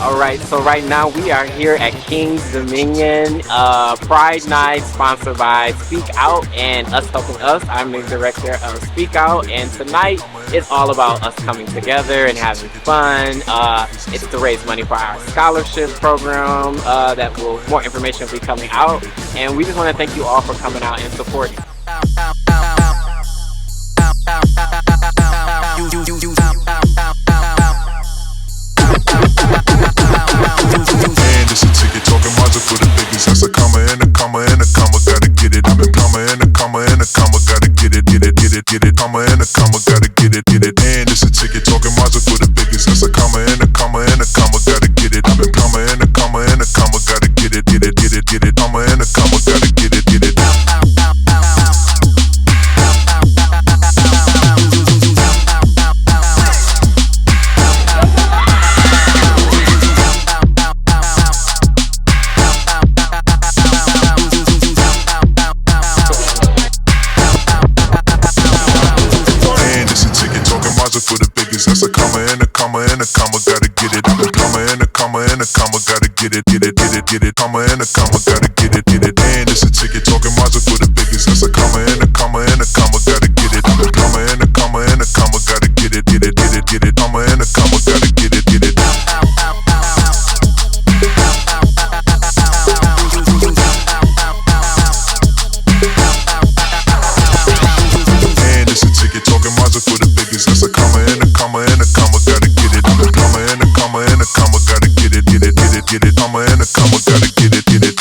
All right, so right now we are here at King's Dominion Pride Night, sponsored by Speak Out and Us Helping Us. I'm the director of Speak Out, and tonight it's all about us coming together and having fun. It's to raise money for our scholarship program. More information will be coming out, and we just want to thank you all for coming out and supporting. And it's a ticket talking Mazda for the biggest. That's a comma and a comma and a comma, gotta get it. I've been comma and a comma and a comma, gotta get it, get it, get it, get it. Comma and a comma, gotta get it, get it. And it's a ticket talking Mazda for the biggest. That's a comma and a comma and a comma, gotta get it. I've been comma and a comma and a comma, gotta get it, get it, get it, get it. Comma and a comma, gotta get it, get it. For the biggest, that's a comma and a comma and a comma, gotta get it. I've been comma and a comma and a comma, gotta get it, get it, get it, get it. Comma and a comma, gotta get it, get it. And it's a ticket talking Mazda for the biggest. That's a comma and a comma and a comma, gotta get it. I've been comma and a comma and a comma, gotta get it, get it, get it, get it. Comma and a comma, gotta get it, get it. And it's a ticket talking Mazda for the biggest. That's a comma and a comma and a comma, gotta get it. I've been comma and a comma and a comma, gotta get it, get it, get it, get it. Comma and a comma, gotta get it, get it.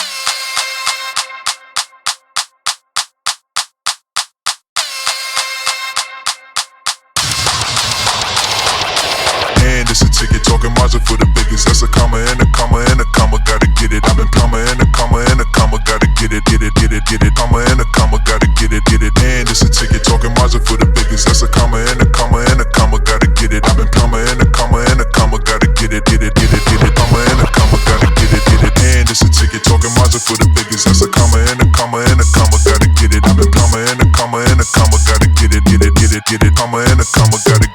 And it's a ticket talking Mazda for the biggest. That's a comma and a comma and a comma, gotta get it. I've been comma and a comma and a comma, gotta get it, get it, get it, get it. Comma and a comma, gotta get it, get it. And it's a ticket talking Mazda for the biggest. That's a comma and a comma and a comma, gotta get it. I've been comma and a comma and a comma, gotta get it, get it, get it, get it. Comma and a comma, gotta get it, get it. And it's a ticket talking Mazda for the biggest. That's a comma and a comma and a comma, gotta get it. I've been comma and a comma and a comma, gotta get it, get it, get it, get it. Comma and a comma, gotta